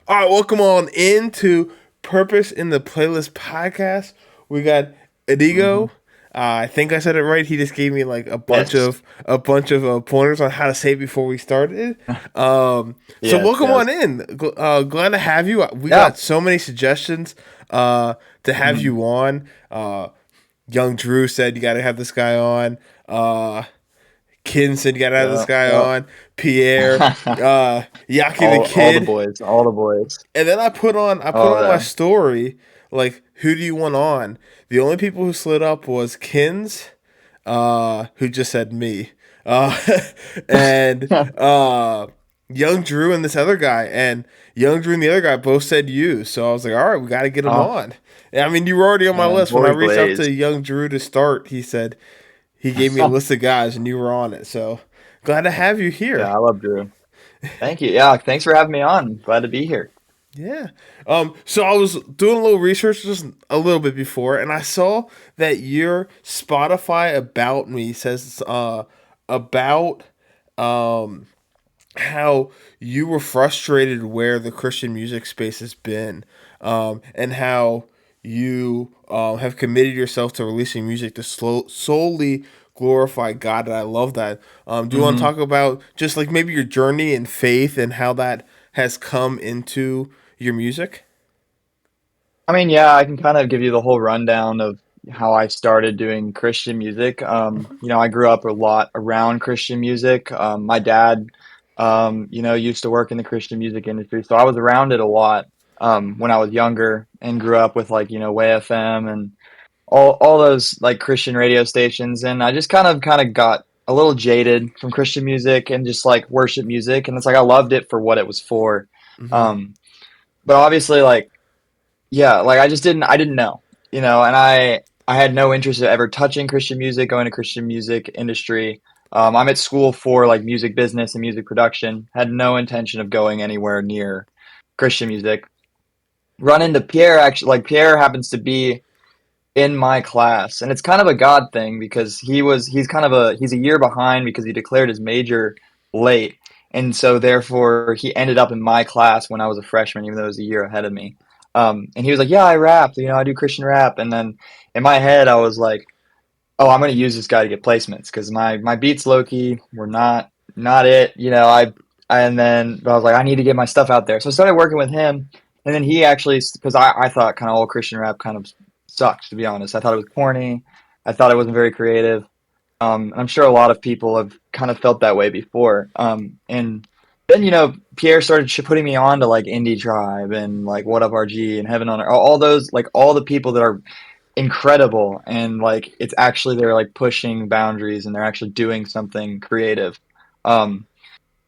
All right, welcome on into Purpose in the Playlist podcast. We got hmm Idego. I think I said it right. He just gave me like Yes. a bunch of pointers on how to say it before we started. So Yes. welcome Yes. on in. Glad to have you. We Yeah. got so many suggestions to have hmm you on. Young Drew said you got to have this guy on. Kinson, you got to have this Yeah. guy Yeah. on. Pierre, Yaki the all the Kid. boys. All the boys. And then I put on All of my them. story like who do you want on? The only people who slid up was Kins, who just said me, uh, and Young Drew and this other guy, and Young Drew and the other guy both said you. So I was like, all right, we got to get him Oh on. And, I mean, you were already on my man, list when I Corey reached out to Blaze. Young Drew to start. He gave me a list of guys, and you were on it. So glad to have you here. Yeah, I love Drew. Thank you. Yeah, thanks for having me on. Glad to be here. Yeah. So I was doing a little research just a little bit before, and I saw that your Spotify about me says about um how you were frustrated where the Christian music space has been, and how you have committed yourself to releasing music to solely glorify God. And I love that. Do you want to hmm talk about just like maybe your journey in faith and how that has come into your music? I mean, yeah, I can kind of give you the whole rundown of how I started doing Christian music. I grew up a lot around Christian music. My dad, used to work in the Christian music industry, so I was around it a lot when I was younger and grew up with like, Way FM and all those like Christian radio stations. And I just kind of got a little jaded from Christian music and just like worship music. And it's like I loved it for what it was for. Mm-hmm. Um, but obviously, like yeah, like I didn't know, and I had no interest in ever touching Christian music, going to Christian music industry. I'm at school for like music business and music production. Had no intention of going anywhere near Christian music. Run into Pierre actually, like Pierre happens to be in my class, and it's kind of a God thing because he's a year behind because he declared his major late, and so therefore he ended up in my class when I was a freshman, even though he was a year ahead of me. And he was like, "Yeah, I rap, I do Christian rap," and then in my head I was like, "Oh, I'm gonna use this guy to get placements because my beats low key were not it, and then I was like, I need to get my stuff out there, so I started working with him, and then he actually because I thought kind of all Christian rap kind of sucked, to be honest. I thought it was corny. I thought it wasn't very creative. And I'm sure a lot of people have kind of felt that way before. And then, Pierre started putting me on to like Indie Tribe and like What Up RG and Heaven on Earth, all those, like all the people that are incredible. And like, it's actually, they're like pushing boundaries and they're actually doing something creative. Um,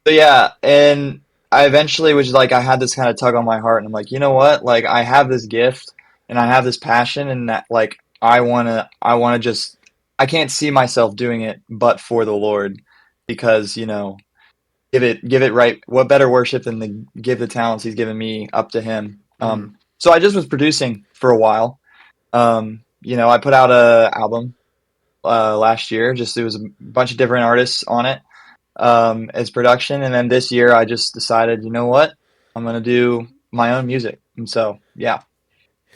so yeah. And I eventually was like, I had this kind of tug on my heart and I'm like, you know what? Like, I have this gift and I have this passion and that like, I want to just I can't see myself doing it but for the Lord because, give it right. What better worship than to give the talents he's given me up to him. Mm-hmm. So I just was producing for a while. I put out a album last year. Just there was a bunch of different artists on it as production, and then this year I just decided, you know what, I'm gonna do my own music, and so yeah,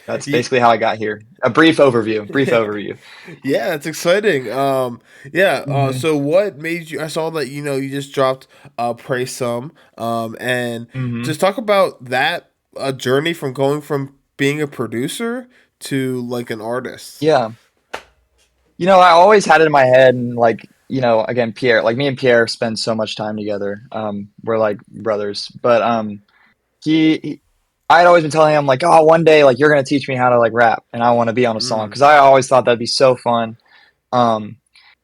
that's basically how I got here. A brief overview. Brief overview. Yeah, that's exciting. Yeah. hmm So what made you? I saw that you just dropped "Pray Some," and hmm just talk about that journey from going from being a producer to like an artist. Yeah. I always had it in my head, and like, again, Pierre, like me and Pierre spend so much time together. We're like brothers, but he I had always been telling him like, oh, one day like you're gonna teach me how to like rap, and I want to be on a song Mm, because I always thought that'd be so fun. Um,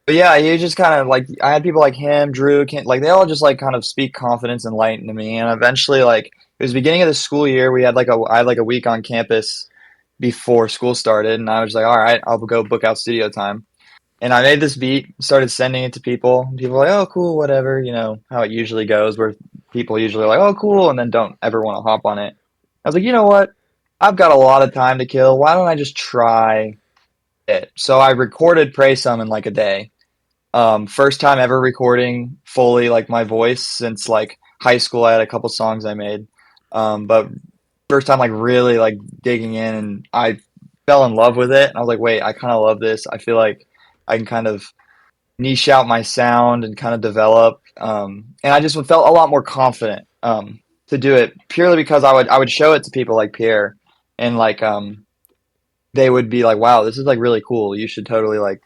but yeah, he just kind of like I had people like him, Drew, like they all just like kind of speak confidence and light into me, and eventually like it was the beginning of the school year. I had like a week on campus before school started, and I was like, all right, I'll go book out studio time. And I made this beat, started sending it to people. And people were like, oh, cool, whatever. You know how it usually goes, where people usually are like, oh, cool, and then don't ever want to hop on it. I was like, you know what? I've got a lot of time to kill. Why don't I just try it? So I recorded Pray Some in like a day. First time ever recording fully like my voice since like high school. I had a couple songs I made, but first time like really like digging in, and I fell in love with it. And I was like, wait, I kind of love this. I feel like I can kind of niche out my sound and kind of develop. And I just felt a lot more confident to do it purely because I would show it to people like Pierre, and like they would be like, wow, this is like really cool. You should totally like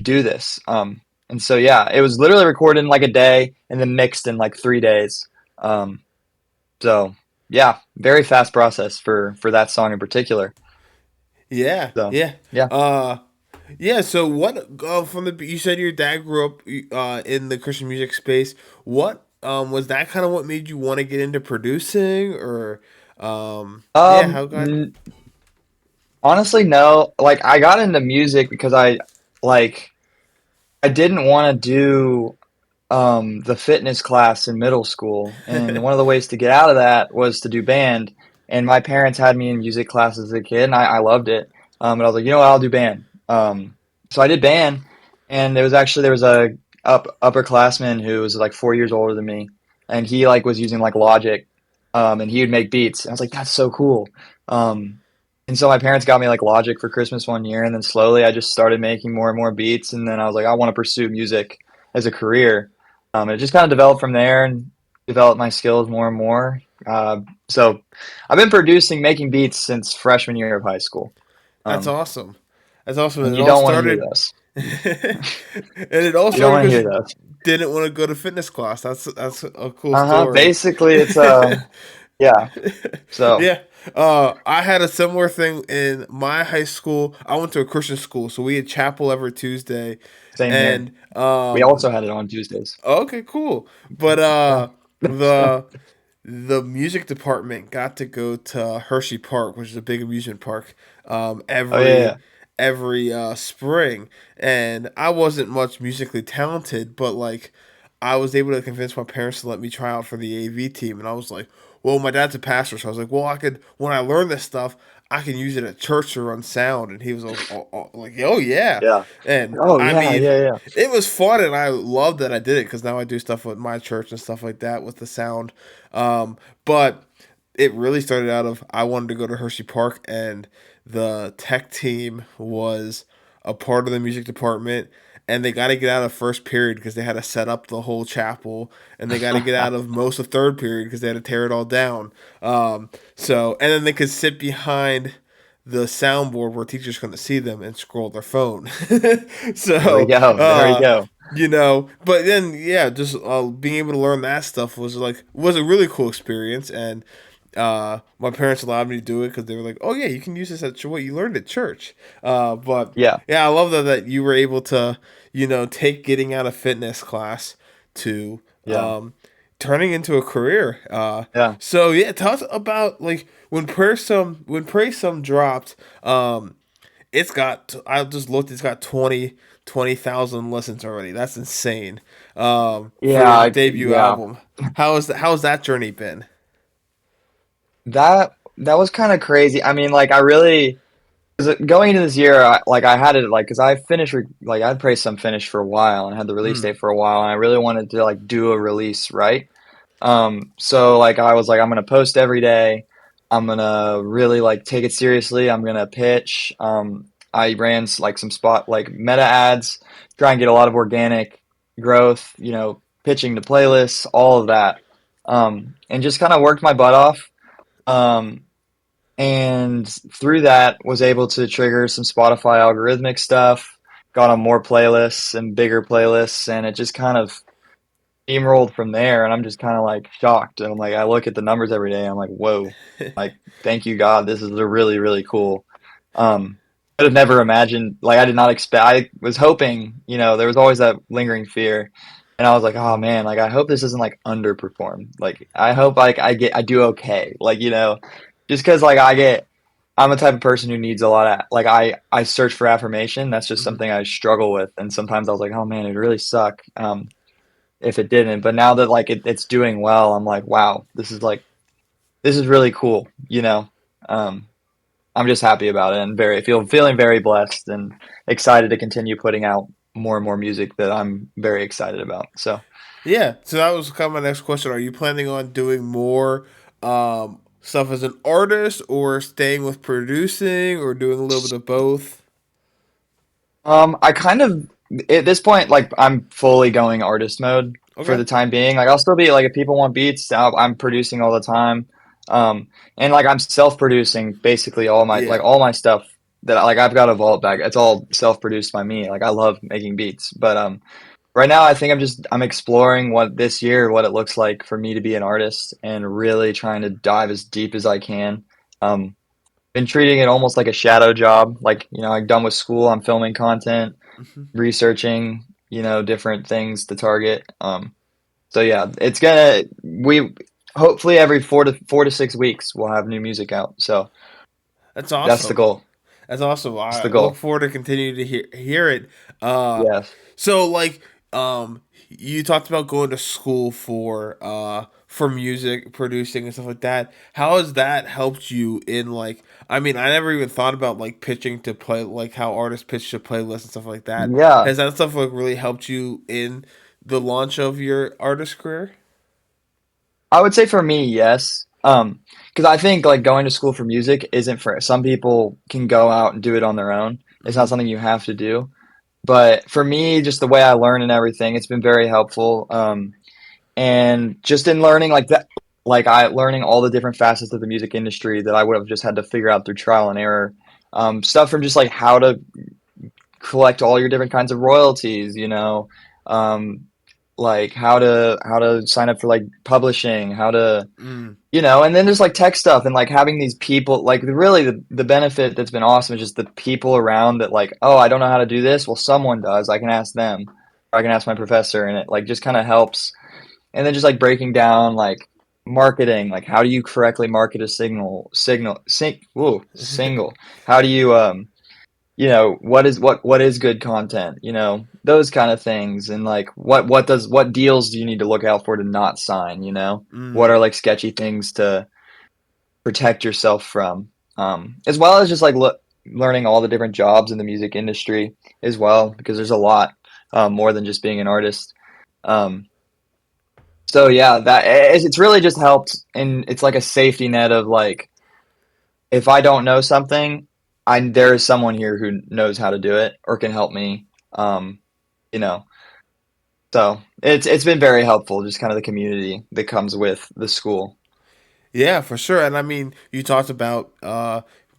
do this. And so yeah, it was literally recorded in like a day and then mixed in like 3 days. Um, so yeah, very fast process for that song in particular. Yeah, So yeah. yeah. Uh, yeah. So what? From the you said your dad grew up in the Christian music space. What was that kind of what made you want to get into producing, or yeah? Um, How got? n- Honestly, no. Like I got into music because like I didn't want to do the fitness class in middle school, and one of the ways to get out of that was to do band. And my parents had me in music class as a kid, and I loved it. And I was like, you know what, I'll do band. So I did band, and there was a upperclassman who was like 4 years older than me, and he like was using like Logic, and he would make beats. And I was like, that's so cool. Um, and so my parents got me like Logic for Christmas one year, and then slowly I just started making more and more beats, and then I was like, I want to pursue music as a career. It just kind of developed from there and developed my skills more and more. So I've been producing, making beats since freshman year of high school. That's Um, awesome. That's awesome. And and it you all don't want to hear started. this. And it all You don't started want to because hear you this. didn't want to go to fitness class. That's a cool Uh-huh. story. Basically, it's yeah. So Yeah. I had a similar thing in my high school. I went to a Christian school, so we had chapel every Tuesday, same here. and We also had it on Tuesdays. okay, cool. But Yeah. the music department got to go to Hershey Park, which is a big amusement park, Oh yeah, yeah. every spring, and I wasn't much musically talented, but like I was able to convince my parents to let me try out for the AV team, and I was like, well, my dad's a pastor, so I was like, well, I could when I learn this stuff, I can use it at church to run sound, and he was like, oh yeah, Yeah. and Oh I yeah, mean, yeah, yeah. it was fun, and I loved that I did it because now I do stuff with my church and stuff like that with the sound. But it really started out of I wanted to go to Hershey Park, and the tech team was a part of the music department, and they got to get out of first period because they had to set up the whole chapel, and they got to get out of most of third period because they had to tear it all down. So and then they could sit behind the soundboard where teachers couldn't see them and scroll their phone. There we So, go. There we go. but then yeah, just being able to learn that stuff was a really cool experience, and my parents allowed me to do it because they were like, "Oh yeah, you can use this at what you learned at church." But Yeah, yeah, I love that you were able to take getting out of fitness class to yeah, turning into a career. yeah. So yeah, tell us about like when Pray Some dropped. It's got I just looked. It's got 20,000 listens already. That's insane. For Yeah, your debut yeah. album, how's that journey been? That was kind of crazy. I mean, like I really 'cause going into this year, like I had it like because I finished like I'd praised some finish for a while and had the release Mm. date for a while, and I really wanted to like do a release right. So like I was like I'm gonna post every day. I'm gonna really like take it seriously. I'm gonna pitch. I ran like some spot like meta ads, try and get a lot of organic growth. Pitching to playlists, all of that, and just kind of worked my butt off. Um, and through that was able to trigger some Spotify algorithmic stuff, got on more playlists and bigger playlists, and it just kind of steamrolled from there. And I'm just kind of like shocked. And I'm like, I look at the numbers every day. I'm like, whoa, like, thank you, God. This is a really, really cool. I have never imagined, like, I did not expect, I was hoping, there was always that lingering fear. And I was like, oh man, like, I hope this isn't like underperform. Like, I hope like I do okay. Like, just because like I'm a type of person who needs a lot of like I search for affirmation. That's just Mhm. something I struggle with, and sometimes I was like, oh man, it'd really suck if it didn't. But now that like it's doing well, I'm like, wow, this is really cool. Um, I'm just happy about it and feeling very blessed and excited to continue putting out more and more music that I'm very excited about. So Yeah, so that was kind of my next question. Are you planning on doing more stuff as an artist, or staying with producing, or doing a little bit of both? I kind of at this point, like I'm fully going artist mode for Okay. the time being. Like I'll still be like if people want beats, I'm producing all the time. And like I'm self-producing basically Yeah. all my stuff that like I've got a vault bag. It's all self-produced by me. Like I love making beats, but right now I think I'm exploring what this year what it looks like for me to be an artist and really trying to dive as deep as I can. Um, been treating it almost like a shadow job. Like, I'm done with school, I'm filming content, Hmm. researching, different things to target. So yeah, it's gonna we hopefully every 4 to 6 weeks we'll have new music out. So That's that's the awesome. goal. That's awesome. That's the I look goal. forward to continue to hear it. Uh, Yes. so like, you talked about going to school for music producing and stuff like that. How has that helped you in like? I mean, I never even thought about like pitching to play, like how artists pitch to playlists and stuff like that. Yeah. Has that stuff like really helped you in the launch of your artist career? I would say for me, yes. Because I think like going to school for music isn't for some people can go out and do it on their own. It's not Hmm. something you have to do. But for me, just the way I learn and everything, it's been very helpful. And just in learning like that, like I learning all the different facets of the music industry that I would have just had to figure out through trial and error. Stuff from just like how to collect all your different kinds of royalties, um, like how to sign up for like publishing, how to Mm. and then there's like tech stuff and like having these people like really the benefit that's been awesome is just the people around that like, oh, I don't know how to do this. Well, someone does. I can ask them or I can ask my professor and it like just kind of helps. And then just like breaking down like marketing, like how do you correctly market a single? How do you what is good content, those kind of things and like what deals do you need to look out for to not sign, what Mm. are like sketchy things to protect yourself from, as well as just like learning all the different jobs in the music industry as well because there's a lot more than just being an artist. um, so yeah, it's really just helped, and it's like a safety net of like if I don't know something, there is someone here who knows how to do it or can help me. Um, you know, so it's been very helpful, just kind of the community that comes with the school. Yeah, for sure. And I mean, you talked about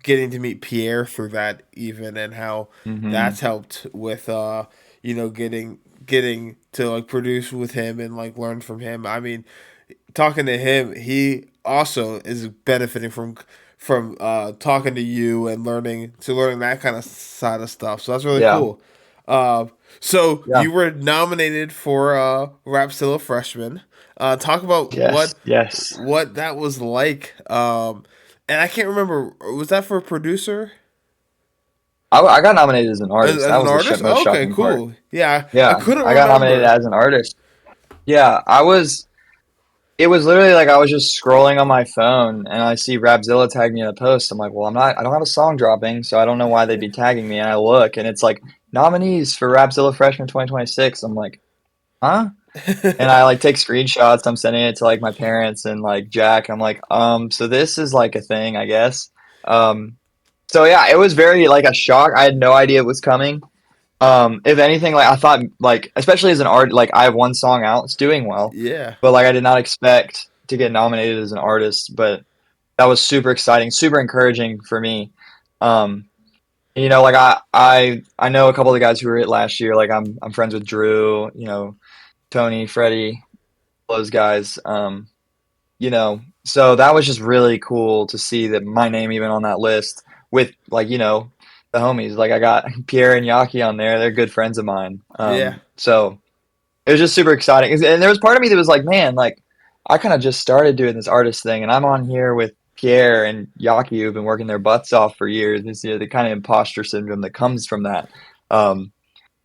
getting to meet Pierre through that even, and how Hmm. that's helped with getting to like produce with him and like learn from him. I mean, talking to him, he also is benefiting from talking to you and learning that kind of side of stuff. So that's really Yeah, cool. Uh, so yeah, you were nominated for Rapzilla Freshman. Talk about yes, yes. what that was like. And I can't remember. Was that for a producer? I got nominated as an artist. As That an was the artist? most Oh, okay, shocking part. cool. Yeah, I Yeah, couldn't I got nominated remember. as an artist. Yeah, It was literally like I was just scrolling on my phone and I see Rapzilla tag me in a post. I'm like, well, I don't have a song dropping, so I don't know why they'd be tagging me. And I look and it's like nominees for Rapzilla Freshman 2026. I'm like, huh? And I like take screenshots. I'm sending it to like my parents and like Jack. I'm like, so this is like a thing, I guess. Um, so yeah, it was very like a shock. I had no idea it was coming. If anything, like I thought, like especially as an art, like I have one song out, it's doing well, Yeah, but like I did not expect to get nominated as an artist. But that was super exciting, super encouraging for me. Um, like I know a couple of the guys who were it last year. Like I'm friends with Drew, Tony, Freddie, those guys. So that was just really cool to see that my name even on that list with like, the homies. Like I got Pierre and Yaki on there. They're good friends of mine. yeah, So it was just super exciting. And there was part of me that was like, man, like I kind of just started doing this artist thing and I'm on here with Pierre and Yaki who've been working their butts off for years. It's, the kind of imposter syndrome that comes from that. Um,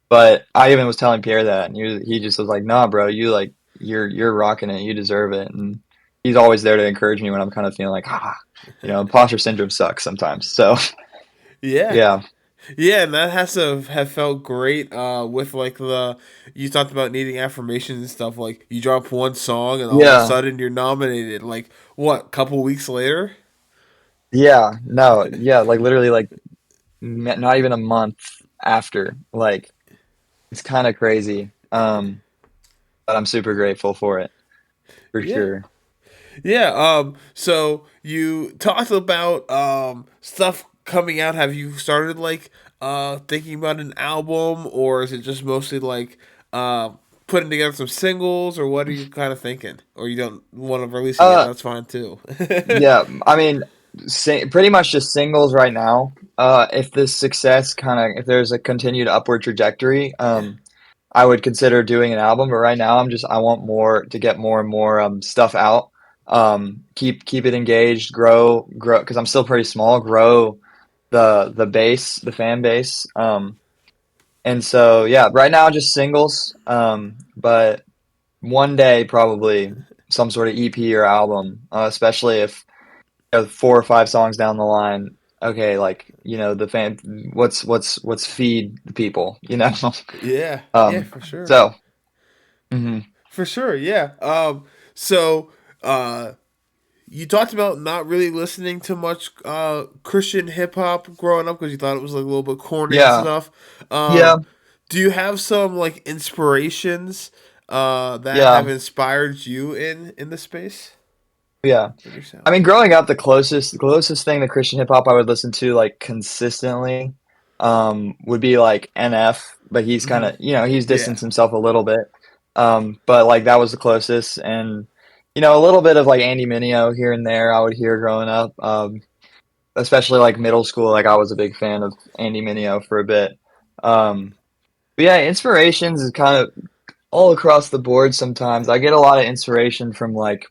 but I even was telling Pierre that, and he just was like, "Nah, bro, you're rocking it. You deserve it." And he's always there to encourage me when I'm kind of feeling like, imposter syndrome sucks sometimes. So yeah. yeah, Yeah, and that has to have felt great. With like the you talked about needing affirmations and stuff. Like you drop one song, and all of a Yeah, sudden you're nominated. Like what? Couple weeks later? yeah, no, yeah, like literally like not even a month after. Like it's kind of crazy. But I'm super grateful for it for Yeah. sure. Yeah. So you talked about stuff coming out. Have you started like thinking about an album, or is it just mostly like putting together some singles, or what are you kind of thinking? Or you don't want to release it yet? Uh, That's fine too. yeah, I mean, pretty much just singles right now. If this success kind of, if there's a continued upward trajectory, I would consider doing an album. But right now, I want more to get more and more stuff out. Keep it engaged, grow, because I'm still pretty small. Grow the fan base. And so yeah, right now just singles. But one day probably some sort of EP or album, especially if 4 or 5 songs down the line. Okay, like the fan, what's feed the people, Yeah. Yeah. Um, For sure. so mhm. For sure. Yeah. So uh, you talked about not really listening to much Christian hip hop growing up because you thought it was like a little bit corny and Yeah, stuff. yeah, Do you have some like inspirations that yeah, have inspired you in the space yeah. in your I sound? mean, growing up, the closest thing to Christian hip hop I would listen to like consistently, would be like NF, but he's kind Hmm. of, he's Yeah. distanced himself a little bit. But like that was the closest, and a little bit of like Andy Mineo here and there I would hear growing up, especially like middle school. Like I was a big fan of Andy Mineo for a bit. Um, but yeah, inspirations is kind of all across the board. Sometimes I get a lot of inspiration from like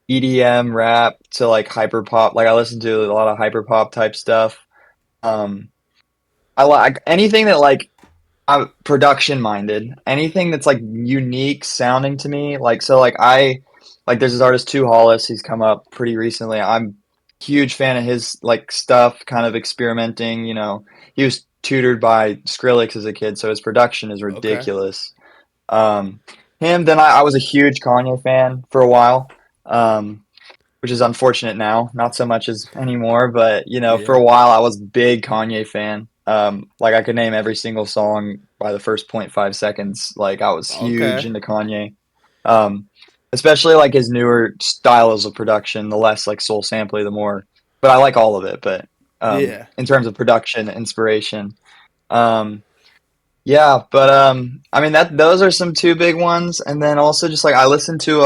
EDM rap to like hyper pop. Like I listen to a lot of hyper pop type stuff. Um, I like anything that like I'm production minded. Anything that's like unique sounding to me. Like so like I like there's this artist Two Hollis. He's come up pretty recently. I'm a huge fan of his like stuff, kind of experimenting. He was tutored by Skrillex as a kid, so his production is Okay. ridiculous. Um, him. Then I was a huge Kanye fan for a while. Which is unfortunate now, not so much as anymore, but for Yeah. a while I was a big Kanye fan. Like I could name every single song by the first point 0.5 seconds. Like I was huge Okay. into Kanye. Um, Especially like his newer styles of production, the less like soul samply, the more. But I like all of it. But Yeah. in terms of production, inspiration, um, yeah. But I mean that those are some two big ones, and then also just like I listen to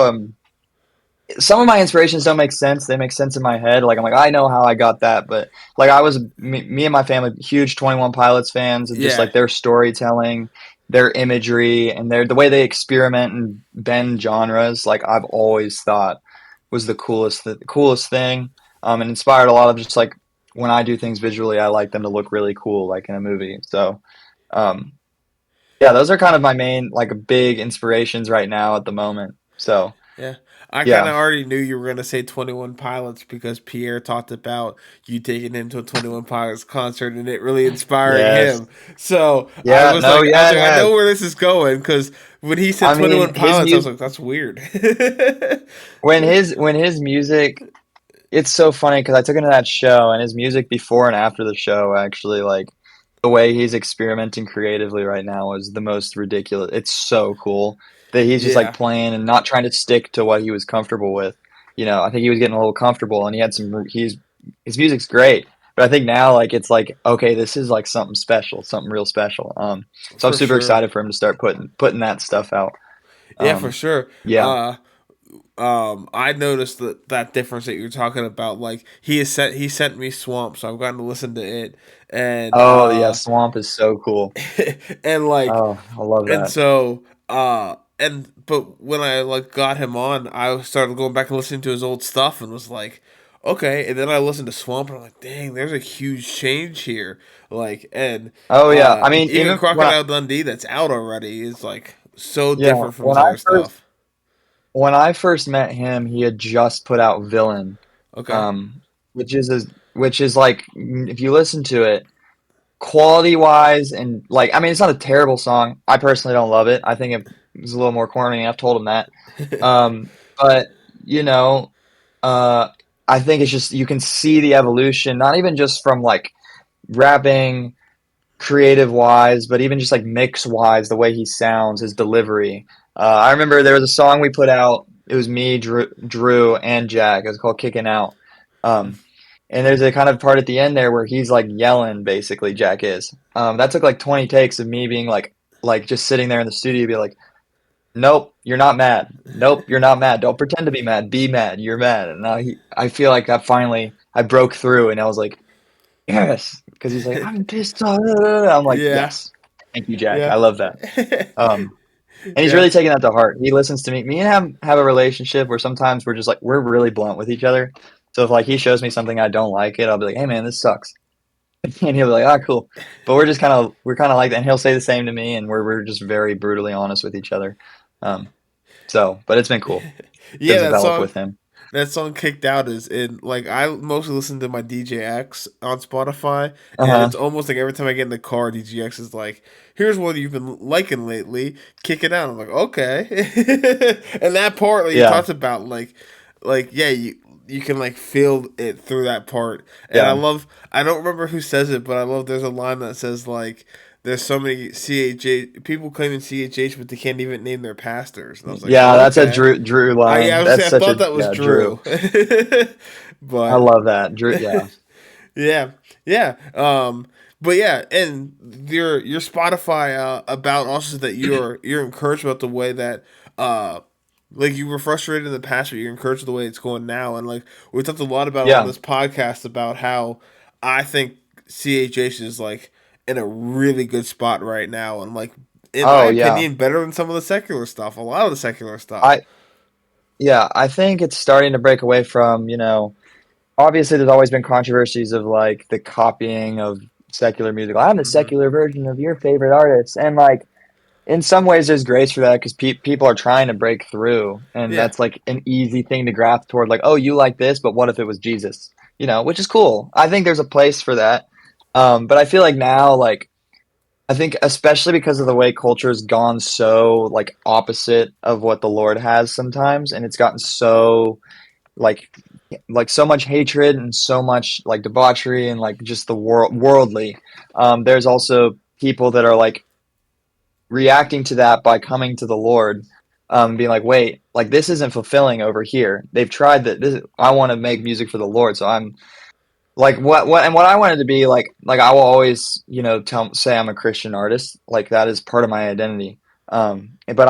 some of my inspirations don't make sense. They make sense in my head. Like I'm like I know how I got that, but like me and my family huge 21 Pilots fans, and just Yeah. like their storytelling, their imagery, and the way they experiment and bend genres. Like I've always thought was the coolest thing, and inspired a lot of just like when I do things visually, I like them to look really cool, like in a movie. So, um, yeah, those are kind of my main like big inspirations right now at the moment. So Yeah. I kind yeah. of already knew you were going to say 21 Pilots because Pierre talked about you taking him to a 21 Pilots concert and it really inspiring Yes. him. So Yeah, no, I was yeah, it like, I has. know where this is going because when he said I mean, 21 Pilots, I was like, that's weird. when his music, it's so funny because I took him to that show and his music before and after the show actually like the way he's experimenting creatively right now is the most ridiculous. It's so cool that he's just like Yeah, playing and not trying to stick to what he was comfortable with. I think he was getting a little comfortable and he had his music's great. But I think now like it's like okay, this is like something special, something real special. So I'm for super sure. excited for him to start putting that stuff out. Yeah, for Um, sure. yeah. Uh, I noticed that difference that you're talking about. Like he sent me Swamp, so I've gotten to listen to it, and Oh yeah, Swamp is so cool. and like Oh, I love and that. so and but when I like got him on, I started going back and listening to his old stuff and was like, okay. And then I listened to Swamp and I'm like, dang, there's a huge change here. Like and Oh yeah, I mean even even when I Crocodile Dundee that's out already is like so yeah different from his when I other first stuff. when I first met him, he had just put out Villain, Okay. um, which is like if you listen to it, quality wise and like I mean it's not a terrible song. I personally don't love it. I think it was a little more corny. I've told him that. But you know, uh, I think it's just you can see the evolution, not even just from like rapping creative wise, but even just like mix wise, the way he sounds, his delivery. I remember there was a song we put out. It was me, Drew, and Jack. It was called "Kicking Out." Um, and there's a kind of part at the end there where he's like yelling, basically. Jack is. That took like 20 takes of me being like just sitting there in the studio, be like, "Nope, you're not mad. Nope, you're not mad. Don't pretend to be mad. Be mad. You're mad." And I feel like that finally I broke through, and I was like, yes, because he's like, I'm pissed off. I'm like, Yeah. yes, thank you, Jack. Yeah. I love that. Um, and he's Yeah. really taking that to heart. He listens to me. Me and him have a relationship where sometimes we're just like we're really blunt with each other. So if like he shows me something I don't like it, I'll be like, hey man, this sucks, and he'll be like, ah, cool. But we're kind of like that, and he'll say the same to me, and we're just very brutally honest with each other. Um, but it's been cool to Yeah, develop with him. that song "Kicked Out" is in like I mostly listen to my DJX on Spotify, Uh and it's huh. almost like every time I get in the car, DJX is like, "Here's what you've been liking lately, kick it out." I'm like, okay, and that part like he Yeah. talks about like yeah you can like feel it through that part, and Yeah. I don't remember who says it, but I love there's a line that says like. There's so many CHH people claiming CHH, but they can't even name their pastors. And I was like, Yeah. oh, That's a okay. Drew Yeah, I line. was gonna That's say I such a thought that was yeah Drew. Drew, I but love that. Drew. Yeah. yeah, yeah, but yeah, and your Spotify about also that you're encouraged about the way that like you were frustrated in the past, but you're encouraged with the way it's going now, and like we talked a lot about on Yeah. this podcast about how I think CHH is like in a really good spot right now, and like in my Oh yeah. opinion, better than some of the secular stuff, a lot of the secular stuff. I yeah, I think it's starting to break away from, obviously there's always been controversies of like the copying of secular music. I'm the Hmm. secular version of your favorite artist. And like in some ways there's grace for that because people are trying to break through and Yeah. that's like an easy thing to grasp toward like, oh, you like this, but what if it was Jesus? Which is cool. I think there's a place for that. But I feel like now like I think especially because of the way culture has gone so like opposite of what the Lord has sometimes, and it's gotten so like so much hatred and so much like debauchery and like just the worldly. There's also people that are like reacting to that by coming to the Lord, being like, wait, like this isn't fulfilling over here. They've tried that. I want to make music for the Lord, so I'm like what I wanted to be like I will always say I'm a Christian artist, like that is part of my identity. But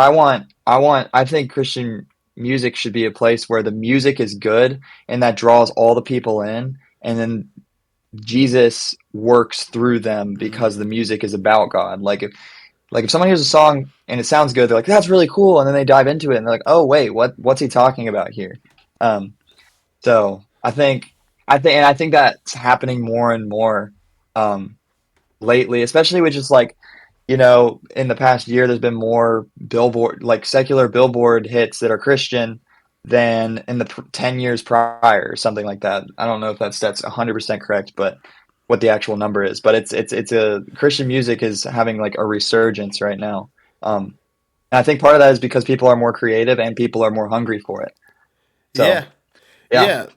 I think Christian music should be a place where the music is good and that draws all the people in, and then Jesus works through them Hmm. because the music is about God. Like if someone hears a song and it sounds good, they're like, that's really cool, and then they dive into it and they're like, oh wait, what's he talking about here? um so and I think that's happening more and more um, lately, especially with just like in the past year, there's been more billboard like secular billboard hits that are Christian than in the 10 years prior, or something like that. I don't know if that's 100% correct, but what the actual number is, but it's a Christian music is having like a resurgence right now. And I think part of that is because people are more creative and people are more hungry for it. So Yeah. yeah, Yeah,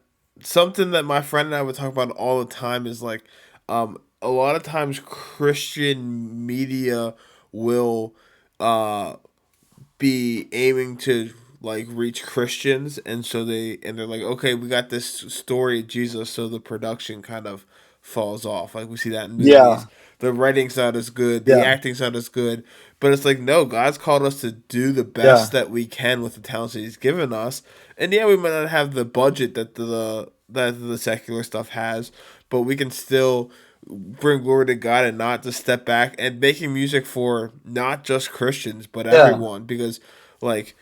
something that my friend and I would talk about all the time is like, a lot of times Christian media will be aiming to like reach Christians, and so they're like, okay, we got this story of Jesus, so the production kind of falls off. Like we see that in yeah, movies. The writing's not as good, the yeah, acting's not as good, but it's like no, God's called us to do the best yeah. that we can with the talents that He's given us, and yeah, we might not have the budget that the secular stuff has, but we can still bring glory to God and not to step back and making music for not just Christians but Yeah. everyone, because like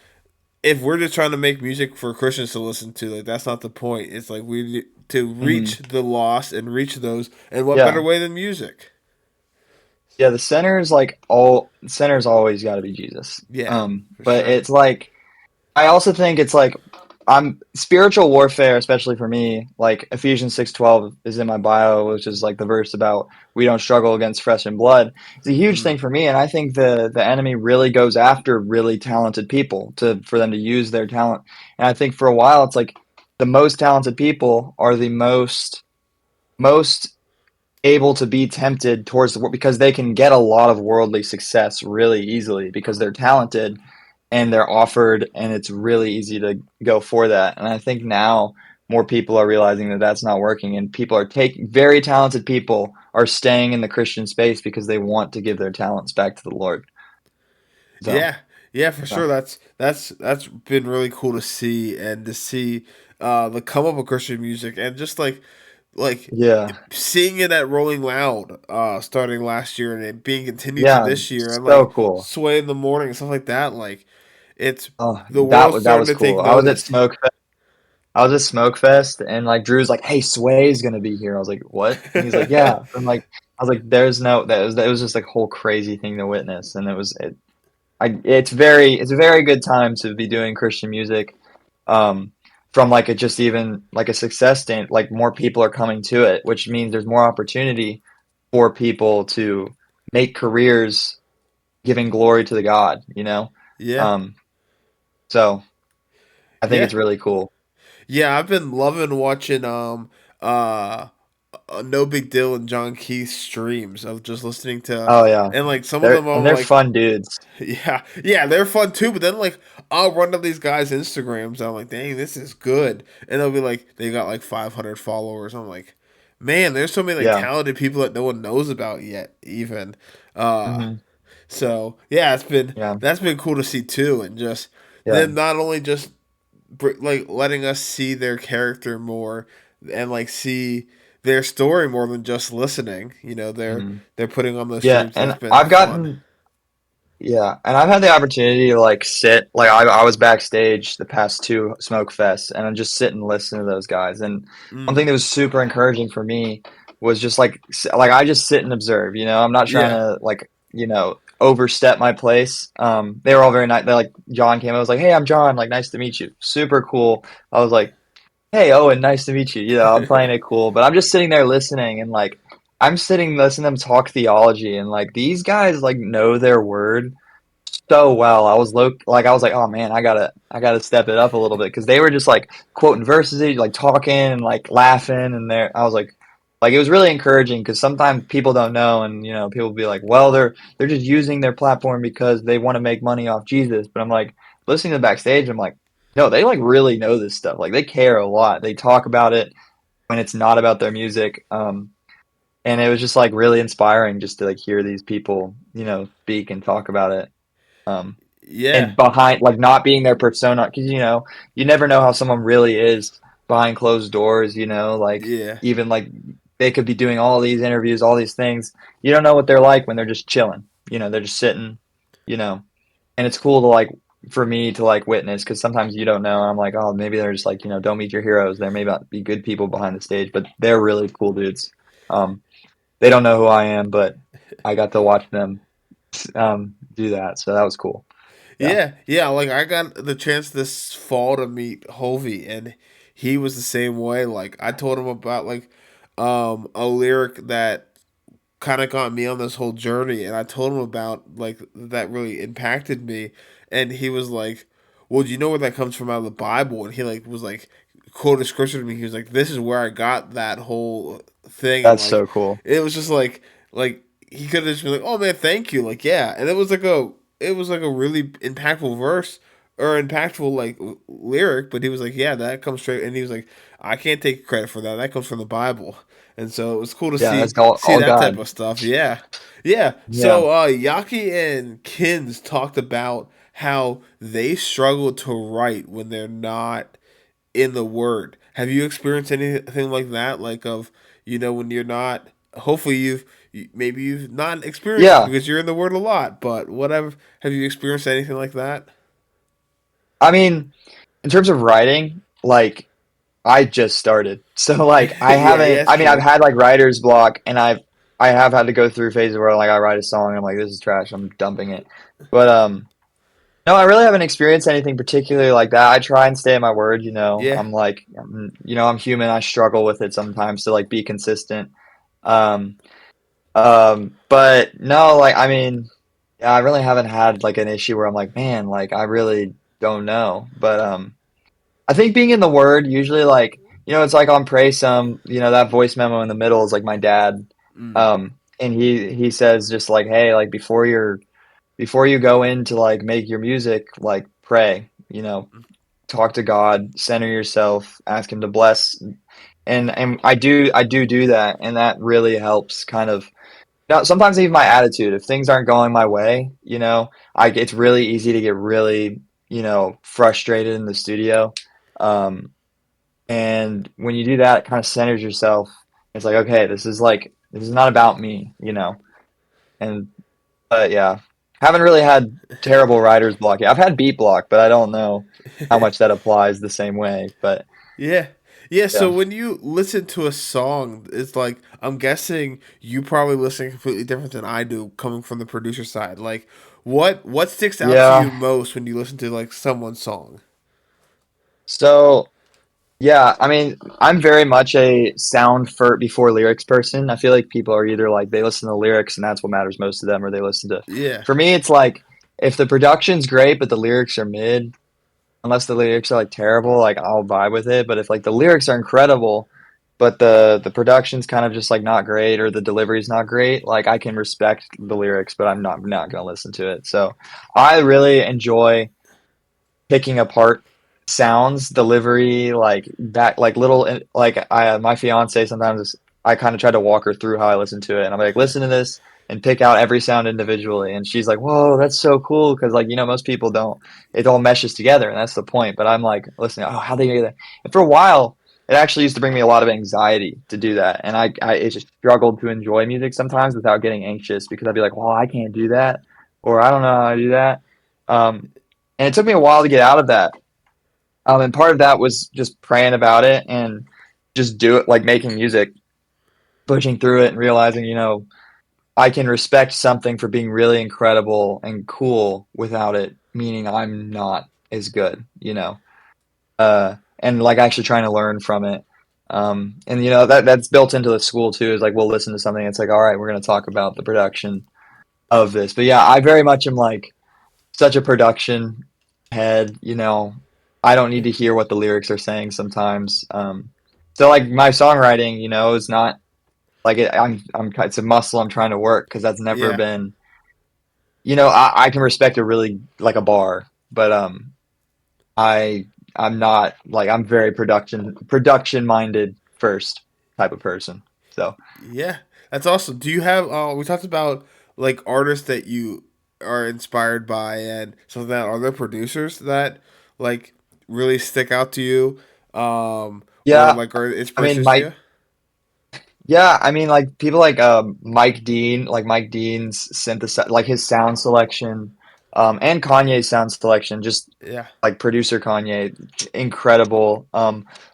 if we're just trying to make music for Christians to listen to, like that's not the point. It's like we need to reach Hmm. the lost and reach those, and what better Yeah. way than music? Yeah, the center is like all center's always got to be Jesus. Yeah, for But sure. it's like I also think it's like I'm spiritual warfare, especially for me. Like Ephesians 6:12 is in my bio, which is like the verse about we don't struggle against flesh and blood. It's a huge Mm. thing for me, and I think the enemy really goes after really talented people to for them to use their talent. And I think for a while, it's like the most talented people are the most able to be tempted towards the world because they can get a lot of worldly success really easily because they're talented and they're offered, and it's really easy to go for that. And I think now more people are realizing that that's not working, and people are taking very talented people are staying in the Christian space because they want to give their talents back to the Lord. So, Yeah, yeah, for so sure. That's been really cool to see and to see the come up of Christian music and just like yeah, seeing it at Rolling Loud starting last year and it being continued to yeah, this year and so like cool. Sway in the morning and stuff like that. Like it's Oh, the world's that starting was to take cool. I was at notice. Smoke I was at Smokefest and like Drew's like, "Hey, Sway's gonna be here." I was like, "What?" And he's like, "Yeah." I'm like, I was like, "There's no that was just like a whole crazy thing to witness." And it's a very good time to be doing Christian music. Um, from like a just even like a success stand, like more people are coming to it, which means there's more opportunity for people to make careers giving glory to the God, you know? Yeah, Um, so I think yeah, it's really cool. yeah. I've been loving watching uh No Big Deal and John Keith's streams of just listening to Oh yeah. and like some of them I'm They're like fun dudes. yeah, yeah, they're fun too. But then like I'll run to these guys' Instagrams. And I'm like, dang, this is good. And they'll be like, they got like 500 followers. I'm like, man, there's so many like Yeah. talented people that no one knows about yet. Even, uh, Hmm. so yeah, Yeah. that's been cool to see too. And just Yeah. them not only just like letting us see their character more and like see their story more than just listening. You know, Hmm. they're putting on those Yeah. streams. That's And been I've fun. gotten Yeah, and I've had the opportunity to like sit, like I was backstage the past two Smoke Fests, and I just sit and listen to those guys. And one Mm, thing that was super encouraging for me was just like like I just sit and observe. You know, I'm not trying yeah. to like overstep my place. They were all very nice. They like John came. I was like, "Hey, I'm John. Like, nice to meet you. Super cool." I was like, "Hey, Owen, nice to meet you." You know, I'm playing it cool, but I'm just sitting there listening, and like I'm sitting listening to them talk theology, and like these guys like know their word so well. I was like, oh man, I gotta step it up a little bit because they were just like quoting verses, like talking and like laughing, and there I was like it was really encouraging because sometimes people don't know, and people be like, well, they're just using their platform because they want to make money off Jesus. But I'm like listening to the backstage, I'm like, no, they like really know this stuff. Like they care a lot. They talk about it when it's not about their music. And it was just like really inspiring just to like hear these people, speak and talk about it. Um, Yeah, and behind like not being their persona because you never know how someone really is behind closed doors, like yeah, even like they could be doing all these interviews, all these things. You don't know what they're like when they're just chilling, they're just sitting, you know and it's cool to like for me to like witness because sometimes you don't know. I'm like, oh, maybe they're just like, don't meet your heroes. There may not be good people behind the stage, but they're really cool dudes. um they don't know who I am, but I got to watch them do that, so that was cool. Yeah. yeah, yeah. Like I got the chance this fall to meet Hovey, and he was the same way. Like I told him about like a lyric that kind of got me on this whole journey, and I told him about like that really impacted me, and he was like, "Well, do you know where that comes from out of the Bible?" And he like was like quoted scripture to me. He was like, "This is where I got that whole thing," and That's like so cool. it was just like he could have just been like, "Oh man, thank you," like yeah, and it was like a really impactful verse or impactful like lyric, but he was like, "Yeah, that comes straight," and he was like, "I can't take credit for that. That comes from the Bible." And so it was cool to Yeah, that's see all that type God. of stuff. Yeah. Yeah. Yeah. So Yaki and Kins talked about how they struggle to write when they're not in the word. Have you experienced anything like that? Like of, when you're not hopefully maybe you've not experienced it Yeah. because you're in the word a lot, but whatever. Have you experienced anything like that? I mean, in terms of writing, like I just started. So like I Yeah, haven't yeah, it's I mean I've true. had like writer's block, and I have had to go through phases where like I write a song and I'm like, this is trash, I'm dumping it. But No, I really haven't experienced anything particularly like that. I try and stay at my word, you know. Yeah. I'm like, I'm human. I struggle with it sometimes to like be consistent. Um, but no, like, I mean, yeah, I really haven't had like an issue where I'm like, man, like I really don't know. But I think being in the word usually like, it's like on Pray Some, that voice memo in the middle is like my dad. Mm. And he says just like, hey, like before you go in to like make your music, like pray, talk to God, center yourself, ask him to bless. And I do that, and that really helps kind of sometimes even my attitude. If things aren't going my way, it's really easy to get really, frustrated in the studio. Um, and when you do that, it kind of centers yourself. It's like, okay, this is not about me. And but yeah, haven't really had terrible writer's block yet. I've had beat block, but I don't know how much that applies the same way. But Yeah. Yeah, so yeah, when you listen to a song, it's like I'm guessing you probably listen completely different than I do coming from the producer side. Like what sticks out to yeah. you most when you listen to like someone's song? So yeah, I mean, I'm very much a sound for before lyrics person. I feel like people are either like they listen to lyrics and that's what matters most to them, or they listen to. Yeah. For me, it's like if the production's great but the lyrics are mid, unless the lyrics are like terrible, like I'll vibe with it. But if like the lyrics are incredible, but the production's kind of just like not great or the delivery's not great, like I can respect the lyrics, but I'm not gonna listen to it. So I really enjoy picking apart sounds, delivery, like that, like little, like my fiance sometimes I kind of try to walk her through how I listen to it, and I'm like, listen to this and pick out every sound individually, and she's like, whoa, that's so cool because like most people don't, it all meshes together, and that's the point. But I'm like, listen, oh, how they do that? And for a while. It actually used to bring me a lot of anxiety to do that, and I just struggled to enjoy music sometimes without getting anxious because I'd be like, "Well, I can't do that," or "I don't know how to do that." Um, and it took me a while to get out of that. And part of that was just praying about it and just do it, like making music, pushing through it and realizing, I can respect something for being really incredible and cool without it meaning I'm not as good. And like actually trying to learn from it. And that's built into the school too, is like we'll listen to something, it's like, all right, we're gonna talk about the production of this. But yeah, I very much am like such a production head. I don't need to hear what the lyrics are saying sometimes. So like my songwriting, is not like it's a muscle I'm trying to work because that's never Yeah. been, I can respect a really like a bar, but I I'm not like I'm very production minded first type of person. So Yeah. That's awesome. Do you have we talked about like artists that you are inspired by and something that are there producers that like really stick out to you or yeah, like are I mean inspirations to Mike. you? Yeah, I mean, like people like Mike Dean, like Mike Dean's synthesize, like his sound selection, and Kanye's sound selection, just Yeah. like producer Kanye, incredible.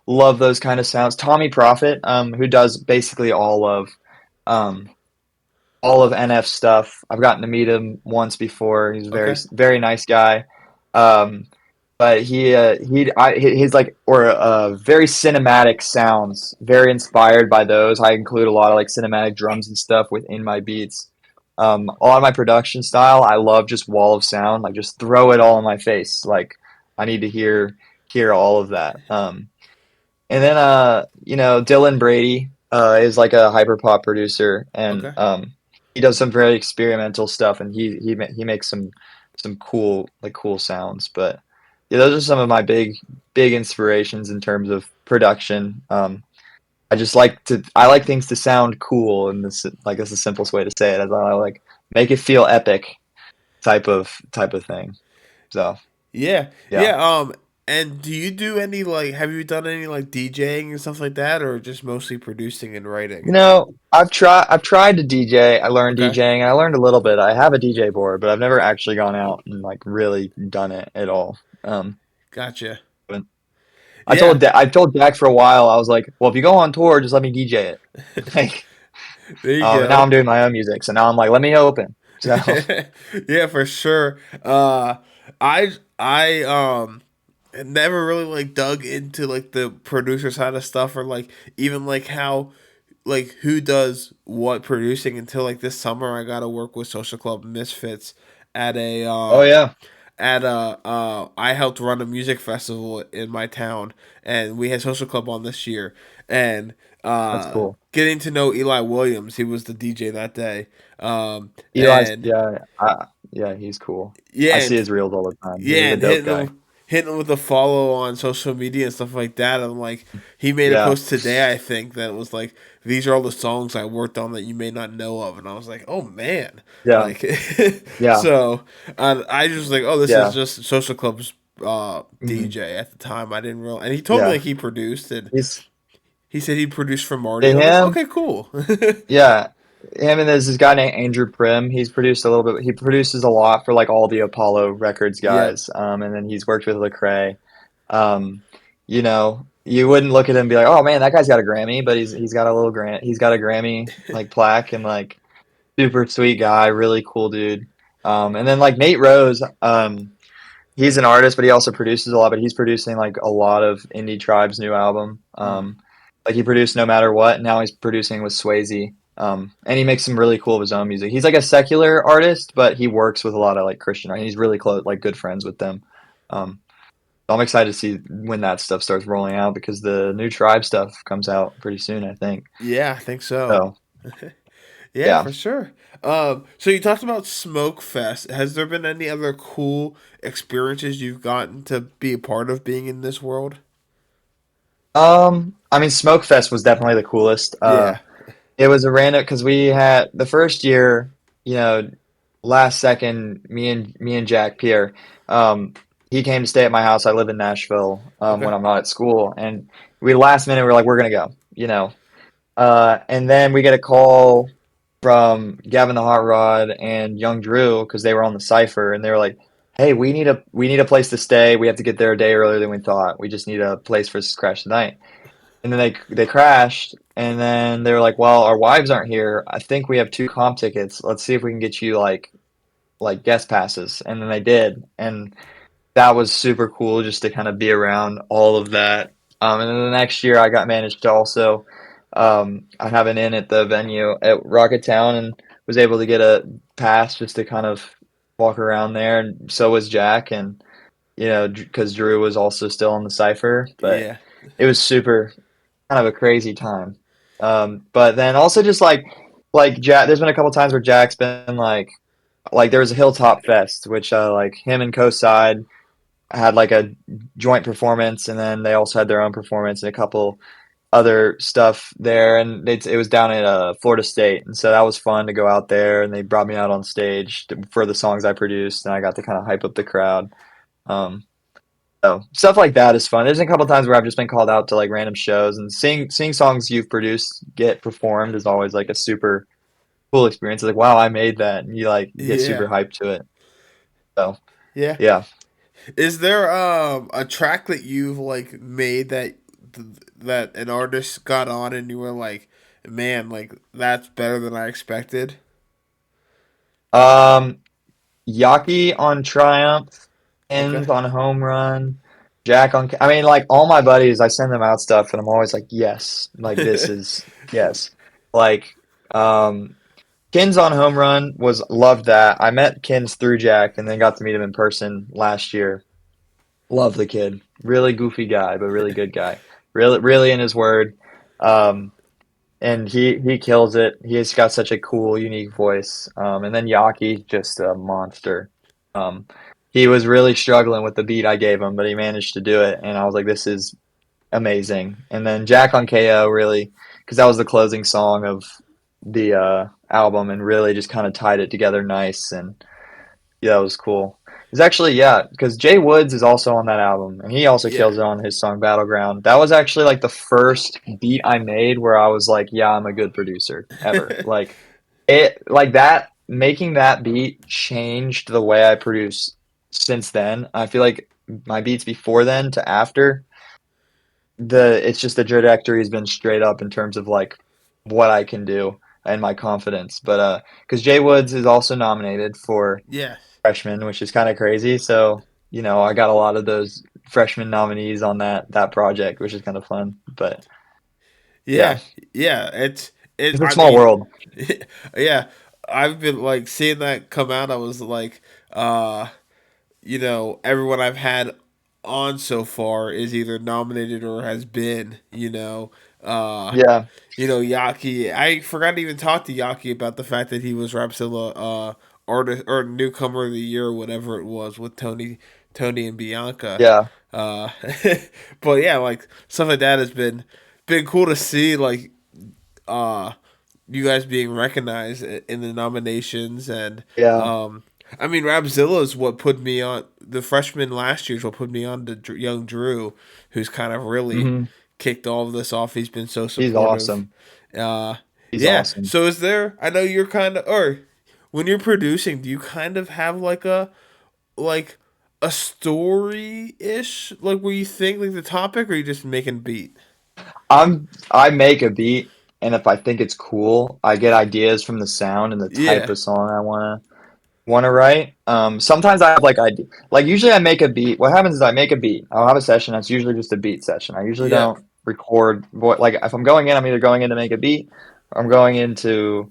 Love those kind of sounds. Tommy Prophet, who does basically um, all of NF stuff. I've gotten to meet him once before. He's a very Okay. very nice guy. Um, but his like or very cinematic sounds, very inspired by those. I include a lot of like cinematic drums and stuff within my beats. A lot of my production style, I love just wall of sound, like just throw it all in my face. Like I need to hear all of that. And then Dylan Brady is like a hyperpop producer, and Okay. he does some very experimental stuff, and he makes some cool sounds. But yeah, those are some of my big inspirations in terms of production. I like things to sound cool, and this like that's the simplest way to say it. I like make it feel epic type of thing. So Yeah. yeah. Yeah, and do you do any like have you done any like DJing and stuff like that or just mostly producing and writing? I've tried to DJ. I learned Okay. DJing. I learned a little bit. I have a DJ board, but I've never actually gone out and like really done it at all. Gotcha. But Yeah. I told Dak for a while. I was like, well, if you go on tour, just let me DJ it. Like, There you and now go. I'm doing my own music, so now I'm like, let me open. So Yeah, for sure. I never really like dug into like the producer side of stuff, or like even like how like who does what producing until like this summer. I got to work with Social Club Misfits at a Oh yeah, I helped run a music festival in my town, and we had Social Club on this year, and that's cool. getting to know Eli Williams, he was the DJ that day. Eli's, And yeah, yeah, he's cool. I yeah, see and his reels all the time. He's yeah, like a and dope guy. hitting him with a follow on social media and stuff like that. I'm like, he made a Yeah, post today, I think, that was like, these are all the songs I worked on that you may not know of, and I was like, oh man, yeah, like, yeah, so I just was like, oh, this is yeah. just Social Club's Hmm. DJ at the time. I didn't realize, and he told me Yeah, like he produced it. he's He said he produced for Marty, and I'm like, him. okay, cool. Yeah, him and there's this guy named Andrew Prim. He's produced a little bit. He produces a lot for like all the Apollo Records Yep. guys. And then he's worked with Lecrae. Um, you wouldn't look at him and be like, "Oh man, that guy's got a Grammy," but he's got a little he's got a Grammy like plaque and like super sweet guy, really cool dude. And then like Nate Rose, he's an artist, but he also produces a lot. But he's producing like a lot of Indie Tribe's new album. Mm. Like he produced No Matter What. Now he's producing with Swayze. And he makes some really cool of his own music. He's like a secular artist, but he works with a lot of like Christian art. He's really close, like good friends with them. Um, so I'm excited to see when that stuff starts rolling out because the new Tribe stuff comes out pretty soon, I think. Yeah, I think so. So Yeah, yeah. for sure. So you talked about Smoke Fest. Has there been any other cool experiences you've gotten to be a part of being in this world? I mean, Smoke Fest was definitely the coolest. Yeah. It was a random because we had the first year, you know, last second, me and Jack Pierre, um, he came to stay at my house. I live in Nashville Okay. when I'm not at school, and we last minute we were like, we're gonna go, and then we get a call from Gavin the Hot Rod and Young Drew because they were on the cipher, and they were like, "Hey, we need a place to stay. We have to get there a day earlier than we thought. We just need a place for us to crash tonight." And then they crashed, and then they were like, "Well, our wives aren't here. I think we have two comp tickets. Let's see if we can get you like guest passes." And then they did, and that was super cool just to kind of be around all of that. And then the next year, I got managed to also I have an in at the venue at Rocket Town, and was able to get a pass just to kind of walk around there. And so was Jack, and because Drew was also still on the cipher, but Yeah. it was super kind of a crazy time. But then also just like Jack, there's been a couple times where Jack's been like there was a Hilltop Fest, which like him and Co-Side had like a joint performance, and then they also had their own performance and a couple other stuff there, and it was down at Florida State, and so that was fun to go out there, and they brought me out on stage for the songs I produced, and I got to kind of hype up the crowd. Um, so stuff like that is fun. There's a couple times where I've just been called out to like random shows, and seeing songs you've produced get performed is always like a super cool experience. It's like, wow, I made that, and you like get super Yeah. hyped to it. So Yeah. yeah. Is there a track that you've like made that an artist got on and you were like, man, like that's better than I expected? Um, Yaki on Triumph, Okay. Ends on Home Run, Jack on. I mean, like all my buddies, I send them out stuff, and I'm always like, yes, like this is yes, like um, Kins on Home Run was loved that. I met Kins through Jack, and then got to meet him in person last year. Love the kid, really goofy guy, but really good guy. Really, really in his word. Um, and he kills it. He's got such a cool, unique voice. And then Yaki, just a monster. Um, he was really struggling with the beat I gave him, but he managed to do it, and I was like, "This is amazing." And then Jack on KO, really, because that was the closing song of the album, and really just kind of tied it together nice. And yeah, it was cool. It's actually, yeah, because Jay Woods is also on that album, and he also Yeah. kills it on his song Battleground. That was actually like the first beat I made where I was like, yeah, I'm a good producer ever. Like that, making that beat changed the way I produce since then. I feel like my beats before then to after, it's just the trajectory has been straight up in terms of like what I can do. and my confidence. But because Jay Woods is also nominated for Yeah. freshman, which is kind of crazy. So, I got a lot of those freshman nominees on that project, which is kind of fun. But yeah, Yeah. Yeah. It. it's a I small mean, world. yeah. I've been like seeing that come out. I was like, everyone I've had on so far is either nominated or has been. Uh, Yeah, Yaki. I forgot to even talk to Yaki about the fact that he was Rapzilla artist or newcomer of the year or whatever it was with Tony and Bianca. yeah, Uh, but yeah, like stuff like that has been cool to see. Like uh, you guys being recognized in the nominations and yeah. um, I mean Rapzilla is what put me on the freshman last year is what put me on to young Drew, who's kind of really hmm kicked all of this off. He's been so He's supportive. awesome. Uh, He's yeah. awesome. So is there? I know you're kind of or when you're producing, do you kind of have like a story ish like where you think like the topic, or you just making beat? I make a beat, and if I think it's cool, I get ideas from the sound and the type Yeah. of song I wanna write. Sometimes I have like usually I make a beat. What happens is I make a beat. I'll have a session that's usually just a beat session. I usually Yep. don't record like if I'm going in, I'm either going in to make a beat or I'm going in to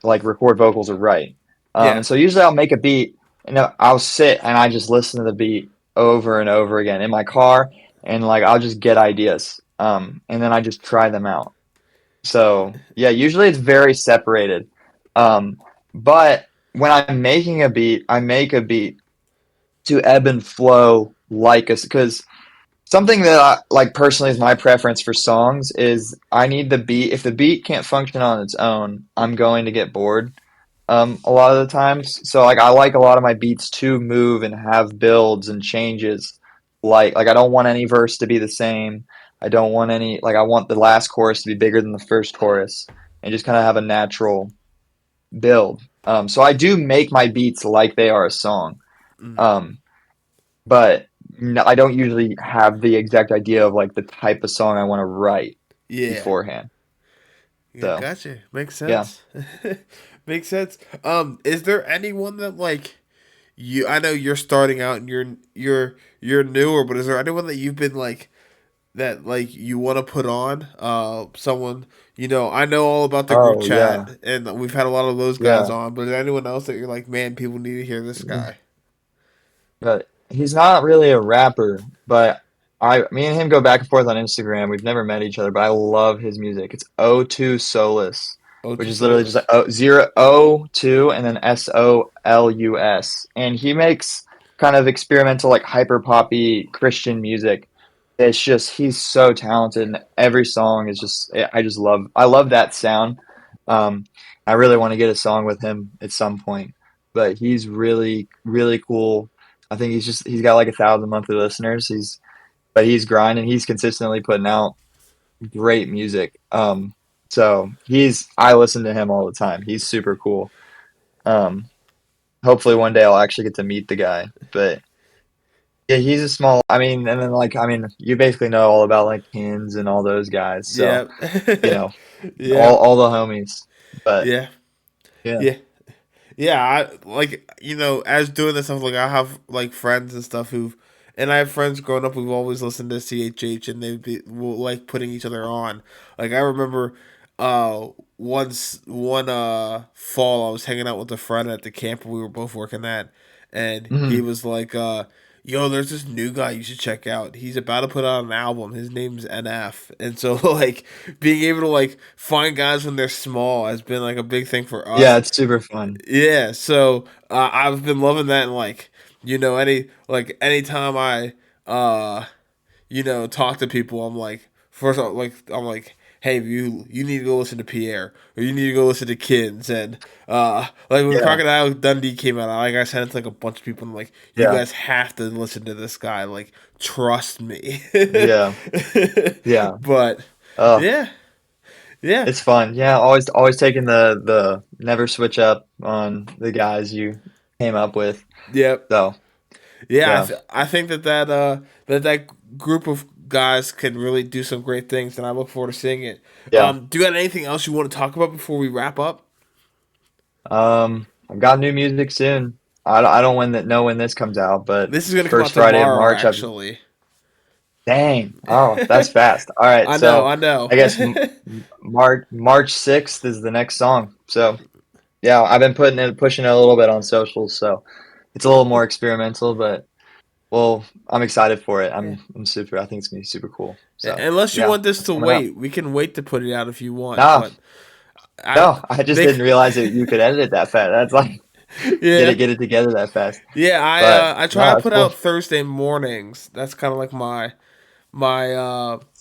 like record vocals or write. Yeah. And so usually I'll make a beat and I'll sit and I just listen to the beat over and over again in my car and like I'll just get ideas. And then I just try them out. So yeah, usually it's very separated. Um, but when I'm making a beat, I make a beat to ebb and flow like us because something that I like personally is my preference for songs is I need the beat. If the beat can't function on its own, I'm going to get bored a lot of the times. So like I like a lot of my beats to move and have builds and changes. Like I don't want any verse to be the same. I don't want any like I want the last chorus to be bigger than the first chorus and just kind of have a natural build. So I do make my beats like they are a song. Mm. Um, but no, I don't usually have the exact idea of like the type of song I want to write Yeah. beforehand. Yeah, So gotcha. Makes yeah. sense. Makes sense. Is there anyone that like you? I know you're starting out and you're newer, but is there anyone that you've been like that like you want to put on? Someone I know all about the group Oh chat, yeah. and we've had a lot of those guys Yeah. on. But is there anyone else that you're like, man, people need to hear this guy? But he's not really a rapper, but me and him go back and forth on Instagram. We've never met each other, but I love his music. It's O2 Solus, which Otis is literally just like Solus. O2 and then Solus. And he makes kind of experimental, like hyper poppy Christian music. It's just he's so talented, and every song is just I love that sound. Um, I really want to get a song with him at some point, but he's really cool. I think he's got like 1,000 monthly listeners. He's grinding. He's consistently putting out great music. So I listen to him all the time. He's super cool. Um, hopefully one day I'll actually get to meet the guy. But yeah, he's a small. I mean, and then you basically know all about like Kins and all those guys. So Yeah. you know, Yeah. all the homies. But Yeah. yeah. Yeah. Yeah, I like as doing this stuff, like I have like friends and stuff and I have friends growing up who've always listened to CHH and will like putting each other on. Like I remember, once one fall I was hanging out with a friend at the camp we were both working at, and he Mhm. was like, "Yo, there's this new guy you should check out. He's about to put out an album. His name's NF." And so like being able to like find guys when they're small has been like a big thing for Yeah, us. it's super fun. Yeah, so I've been loving that, and like anytime I uh talk to people, I'm like first off, like I'm like, hey, you need to go listen to Pierre, or you need to go listen to Kids, and like when Yeah, Crocodile Dundee came out, like I sent it to like a bunch of people, and like you yeah, guys have to listen to this guy, like trust me. yeah, yeah. But Oh, yeah, yeah, it's fun. Yeah, always taking the never switch up on the guys you came up with. yep. So Yeah, yeah, I think that group of guys could really do some great things, and I look forward to seeing it. Yeah. Do you got anything else you want to talk about before we wrap up? I've got new music soon. I don't know when this comes out, but This is gonna come out first Friday of tomorrow, March. actually. Dang. Oh, that's fast. All right. I know, So I know. I guess March 6th is the next song. So yeah, I've been pushing it a little bit on socials. So it's a little more experimental, but well, I'm excited for it. Yeah. I'm super. I think it's gonna be super cool. So Unless you yeah, want this it's to coming out. wait, we can wait to put it out if you want. No, But I no, I just they didn't realize that you could edit it that fast. That's like yeah. get it together that fast. Yeah, But I try to no, it's put cool. out Thursday mornings. That's kind of like my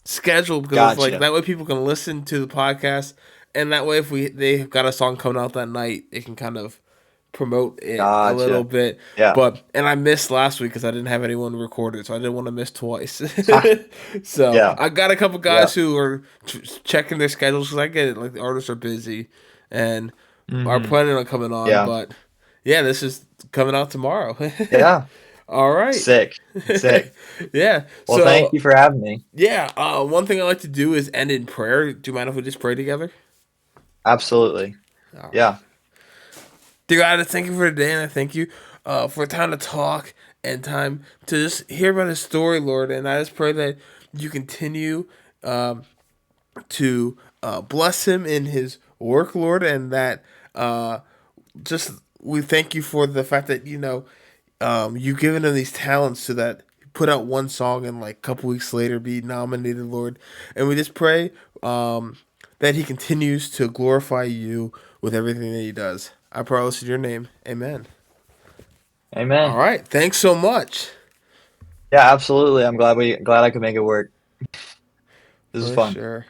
schedule because it's like Gotcha. that way people can listen to the podcast, and that way if they've got a song coming out that night, they can kind of promote it a little Gotcha. bit. Yeah. But and I missed last week because I didn't have anyone recorded, so I didn't want to miss twice. So Yeah. I got a couple Yeah. guys who are checking their schedules because I get it. Like the artists are busy and are Hmm. planning on coming on, Yeah. but yeah, this is coming out tomorrow. Yeah. All right. Sick. Sick. Yeah. Well, thank So you for having me. yeah, one thing I like to do is end in prayer. Do you mind if we just pray together? Absolutely. All right. Yeah. Dear God, I thank you for today, and I thank you for time to talk and time to just hear about his story, Lord. And I just pray that you continue um, to bless him in his work, Lord, and that just we thank you for the fact that you've given him these talents so that he put out one song and like a couple weeks later be nominated, Lord. And we just pray that he continues to glorify you with everything that he does. I pray all this in your name. Amen. All Amen. right. Thanks so much. Yeah, absolutely. I'm glad I could make it work. This is For fun. sure.